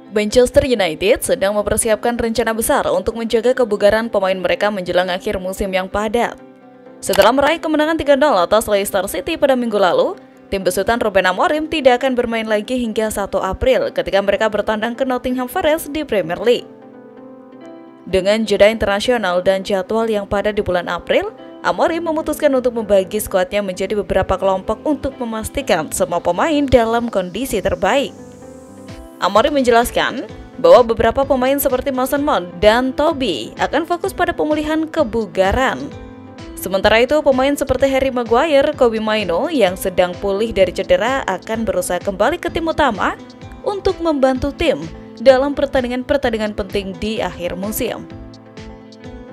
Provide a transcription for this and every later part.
Manchester United sedang mempersiapkan rencana besar untuk menjaga kebugaran pemain mereka menjelang akhir musim yang padat. Setelah meraih kemenangan 3-0 atas Leicester City pada minggu lalu, tim besutan Ruben Amorim tidak akan bermain lagi hingga 1 April ketika mereka bertandang ke Nottingham Forest di Premier League. Dengan jeda internasional dan jadwal yang padat di bulan April, Amorim memutuskan untuk membagi skuadnya menjadi beberapa kelompok untuk memastikan semua pemain dalam kondisi terbaik. Amorim menjelaskan bahwa beberapa pemain seperti Mason Mount dan Toby akan fokus pada pemulihan kebugaran. Sementara itu, pemain seperti Harry Maguire, Kobbie Mainoo yang sedang pulih dari cedera akan berusaha kembali ke tim utama untuk membantu tim dalam pertandingan-pertandingan penting di akhir musim.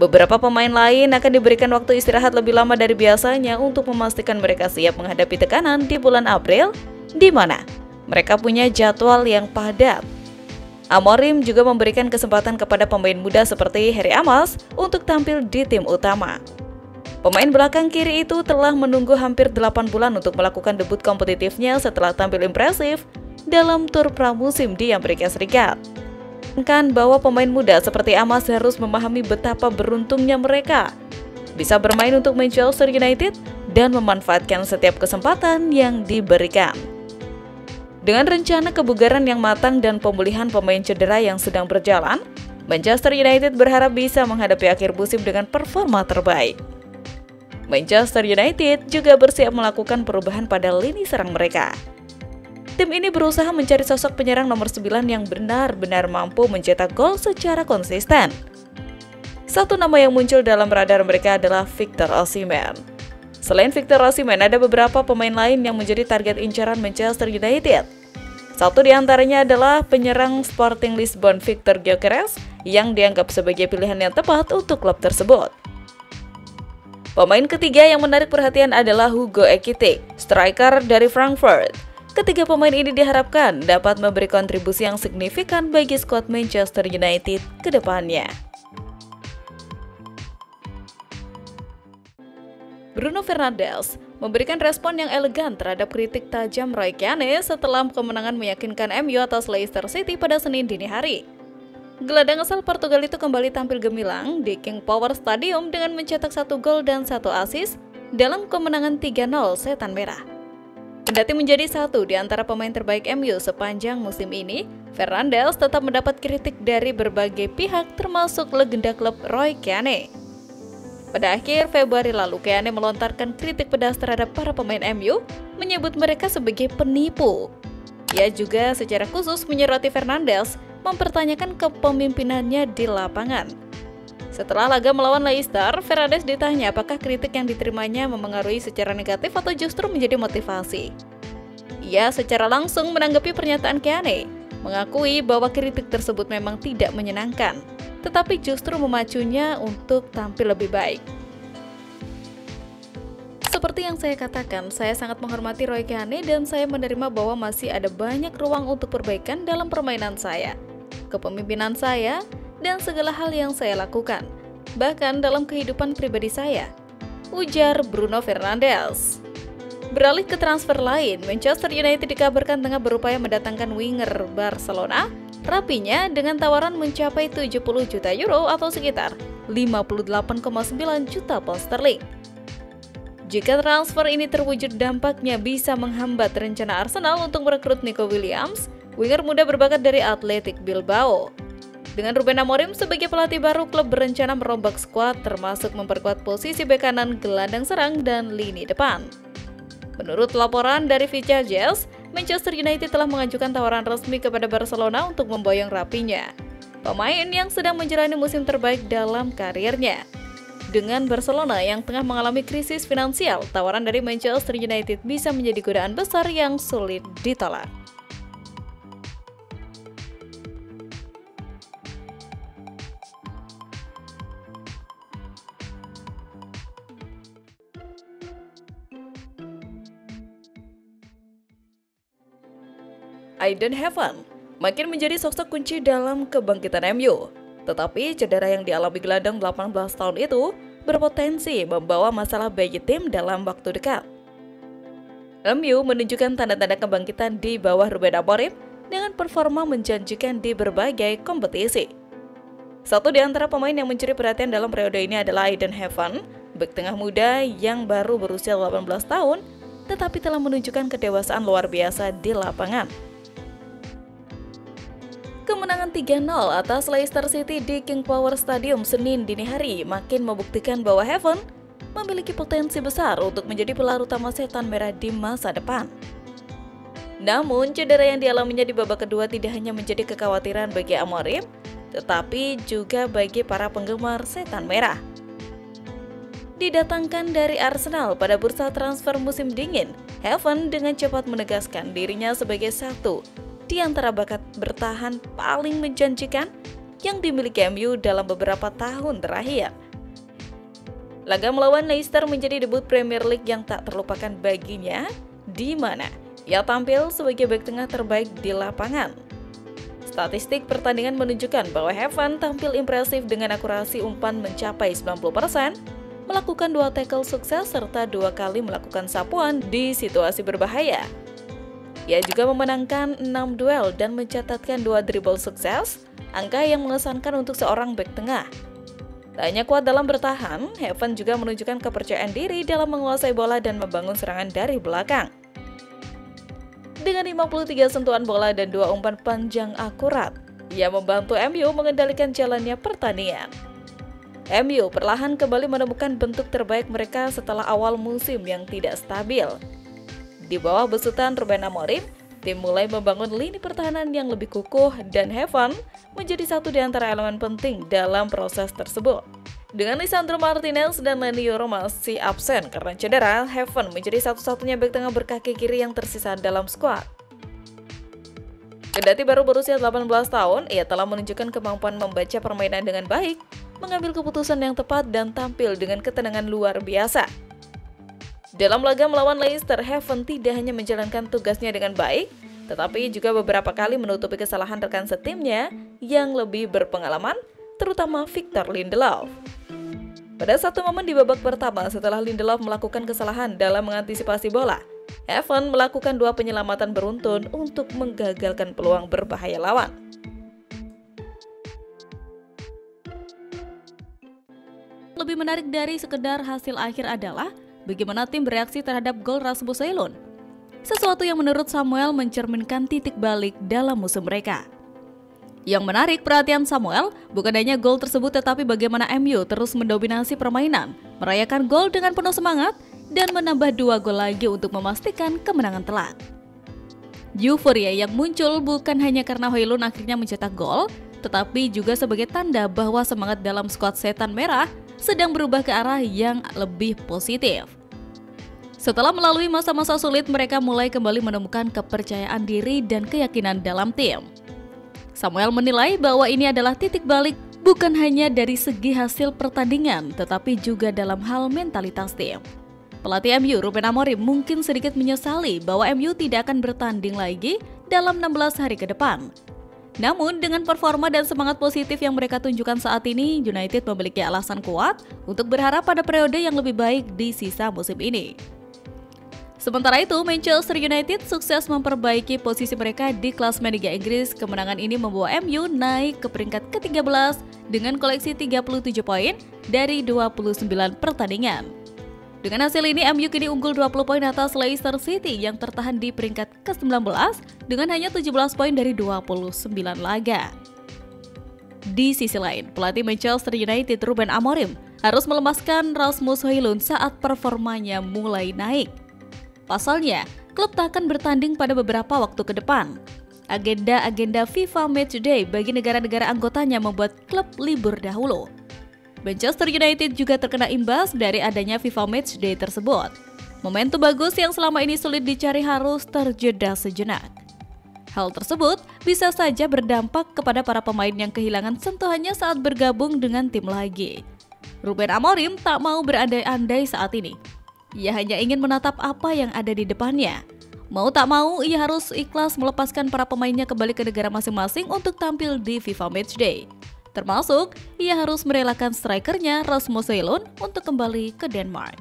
Beberapa pemain lain akan diberikan waktu istirahat lebih lama dari biasanya untuk memastikan mereka siap menghadapi tekanan di bulan April, di mana mereka punya jadwal yang padat. Amorim juga memberikan kesempatan kepada pemain muda seperti Harry Amos untuk tampil di tim utama. Pemain belakang kiri itu telah menunggu hampir 8 bulan untuk melakukan debut kompetitifnya setelah tampil impresif dalam tur pramusim di Amerika Serikat. Kan bahwa pemain muda seperti Amos harus memahami betapa beruntungnya mereka bisa bermain untuk Manchester United dan memanfaatkan setiap kesempatan yang diberikan. Dengan rencana kebugaran yang matang dan pemulihan pemain cedera yang sedang berjalan, Manchester United berharap bisa menghadapi akhir musim dengan performa terbaik. Manchester United juga bersiap melakukan perubahan pada lini serang mereka. Tim ini berusaha mencari sosok penyerang nomor 9 yang benar-benar mampu mencetak gol secara konsisten. Satu nama yang muncul dalam radar mereka adalah Victor Osimhen. Selain Victor Osimhen, ada beberapa pemain lain yang menjadi target incaran Manchester United. Satu di antaranya adalah penyerang Sporting Lisbon Victor Gyökeres yang dianggap sebagai pilihan yang tepat untuk klub tersebut. Pemain ketiga yang menarik perhatian adalah Hugo Ekitike, striker dari Frankfurt. Ketiga pemain ini diharapkan dapat memberi kontribusi yang signifikan bagi skuad Manchester United ke depannya. Bruno Fernandes memberikan respon yang elegan terhadap kritik tajam Roy Keane setelah kemenangan meyakinkan MU atas Leicester City pada Senin dini hari. Gelandang asal Portugal itu kembali tampil gemilang di King Power Stadium dengan mencetak 1 gol dan 1 assist dalam kemenangan 3-0 Setan Merah. Kendati menjadi satu di antara pemain terbaik MU sepanjang musim ini, Fernandes tetap mendapat kritik dari berbagai pihak termasuk legenda klub Roy Keane. Pada akhir Februari lalu, Keane melontarkan kritik pedas terhadap para pemain MU, menyebut mereka sebagai penipu. Ia juga secara khusus menyoroti Fernandes mempertanyakan kepemimpinannya di lapangan. Setelah laga melawan Leicester, Fernandes ditanya apakah kritik yang diterimanya memengaruhi secara negatif atau justru menjadi motivasi. Ia secara langsung menanggapi pernyataan Keane, mengakui bahwa kritik tersebut memang tidak menyenangkan, tetapi justru memacunya untuk tampil lebih baik. Seperti yang saya katakan, saya sangat menghormati Roy Keane dan saya menerima bahwa masih ada banyak ruang untuk perbaikan dalam permainan saya, kepemimpinan saya, dan segala hal yang saya lakukan, bahkan dalam kehidupan pribadi saya, ujar Bruno Fernandes. Beralih ke transfer lain, Manchester United dikabarkan tengah berupaya mendatangkan winger Barcelona, Raphinha dengan tawaran mencapai 70 juta euro atau sekitar 58,9 juta pound sterling. Jika transfer ini terwujud, dampaknya bisa menghambat rencana Arsenal untuk merekrut Nico Williams, winger muda berbakat dari Athletic Bilbao. Dengan Ruben Amorim sebagai pelatih baru, klub berencana merombak skuad termasuk memperkuat posisi bek kanan, gelandang serang, dan lini depan. Menurut laporan dari Vicha Jazz, Manchester United telah mengajukan tawaran resmi kepada Barcelona untuk memboyong Raphinha, pemain yang sedang menjalani musim terbaik dalam karirnya. Dengan Barcelona yang tengah mengalami krisis finansial, tawaran dari Manchester United bisa menjadi godaan besar yang sulit ditolak. Aiden Heaven makin menjadi sosok kunci dalam kebangkitan MU. Tetapi cedera yang dialami gelandang 18 tahun itu berpotensi membawa masalah bagi tim dalam waktu dekat. MU menunjukkan tanda-tanda kebangkitan di bawah Ruben Amorim dengan performa menjanjikan di berbagai kompetisi. Satu di antara pemain yang mencuri perhatian dalam periode ini adalah Aiden Heaven, bek tengah muda yang baru berusia 18 tahun, tetapi telah menunjukkan kedewasaan luar biasa di lapangan. Kemenangan 3-0 atas Leicester City di King Power Stadium Senin dini hari makin membuktikan bahwa Heaven memiliki potensi besar untuk menjadi pilar utama Setan Merah di masa depan. Namun, cedera yang dialaminya di babak kedua tidak hanya menjadi kekhawatiran bagi Amorim, tetapi juga bagi para penggemar Setan Merah. Didatangkan dari Arsenal pada bursa transfer musim dingin, Heaven dengan cepat menegaskan dirinya sebagai satu di antara bakat bertahan paling menjanjikan yang dimiliki MU dalam beberapa tahun terakhir. Laga melawan Leicester menjadi debut Premier League yang tak terlupakan baginya, di mana ia tampil sebagai bek tengah terbaik di lapangan. Statistik pertandingan menunjukkan bahwa Heaven tampil impresif dengan akurasi umpan mencapai 90%, melakukan 2 tackle sukses serta 2 kali melakukan sapuan di situasi berbahaya. Ia juga memenangkan 6 duel dan mencatatkan 2 dribble sukses, angka yang mengesankan untuk seorang bek tengah. Tak hanya kuat dalam bertahan, Heaven juga menunjukkan kepercayaan diri dalam menguasai bola dan membangun serangan dari belakang. Dengan 53 sentuhan bola dan 2 umpan panjang akurat, ia membantu MU mengendalikan jalannya pertandingan. MU perlahan kembali menemukan bentuk terbaik mereka setelah awal musim yang tidak stabil. Di bawah besutan Ruben Amorim, tim mulai membangun lini pertahanan yang lebih kukuh dan Heaven menjadi satu di antara elemen penting dalam proses tersebut. Dengan Lisandro Martinez dan Leny Yoro masih absen karena cedera, Heaven menjadi satu-satunya bek tengah berkaki kiri yang tersisa dalam skuad. Kendati baru berusia 18 tahun, ia telah menunjukkan kemampuan membaca permainan dengan baik, mengambil keputusan yang tepat dan tampil dengan ketenangan luar biasa. Dalam laga melawan Leicester, Heaven tidak hanya menjalankan tugasnya dengan baik, tetapi juga beberapa kali menutupi kesalahan rekan setimnya yang lebih berpengalaman, terutama Victor Lindelof. Pada satu momen di babak pertama setelah Lindelof melakukan kesalahan dalam mengantisipasi bola, Heaven melakukan 2 penyelamatan beruntun untuk menggagalkan peluang berbahaya lawan. Lebih menarik dari sekedar hasil akhir adalah bagaimana tim bereaksi terhadap gol Rasmus Højlund. Sesuatu yang menurut Samuel mencerminkan titik balik dalam musim mereka. Yang menarik perhatian Samuel bukan hanya gol tersebut tetapi bagaimana MU terus mendominasi permainan, merayakan gol dengan penuh semangat, dan menambah 2 gol lagi untuk memastikan kemenangan telak. Euforia yang muncul bukan hanya karena Højlund akhirnya mencetak gol, tetapi juga sebagai tanda bahwa semangat dalam skuad Setan Merah sedang berubah ke arah yang lebih positif. Setelah melalui masa-masa sulit, mereka mulai kembali menemukan kepercayaan diri dan keyakinan dalam tim. Samuel menilai bahwa ini adalah titik balik bukan hanya dari segi hasil pertandingan, tetapi juga dalam hal mentalitas tim. Pelatih MU Ruben Amorim mungkin sedikit menyesali bahwa MU tidak akan bertanding lagi dalam 16 hari ke depan. Namun dengan performa dan semangat positif yang mereka tunjukkan saat ini, United memiliki alasan kuat untuk berharap pada periode yang lebih baik di sisa musim ini. Sementara itu, Manchester United sukses memperbaiki posisi mereka di klasemen Liga Inggris. Kemenangan ini membawa MU naik ke peringkat ke-13 dengan koleksi 37 poin dari 29 pertandingan. Dengan hasil ini, MU kini unggul 20 poin atas Leicester City yang tertahan di peringkat ke-19 dengan hanya 17 poin dari 29 laga. Di sisi lain, pelatih Manchester United Ruben Amorim harus melemaskan Rasmus Højlund saat performanya mulai naik. Pasalnya, klub tak akan bertanding pada beberapa waktu ke depan. Agenda FIFA Matchday bagi negara-negara anggotanya membuat klub libur dahulu. Manchester United juga terkena imbas dari adanya FIFA Matchday tersebut. Momentum bagus yang selama ini sulit dicari harus terjeda sejenak. Hal tersebut bisa saja berdampak kepada para pemain yang kehilangan sentuhannya saat bergabung dengan tim lagi. Ruben Amorim tak mau berandai-andai saat ini. Ia hanya ingin menatap apa yang ada di depannya. Mau tak mau, ia harus ikhlas melepaskan para pemainnya kembali ke negara masing-masing untuk tampil di FIFA Matchday. Termasuk, ia harus merelakan strikernya Rasmus Højlund untuk kembali ke Denmark.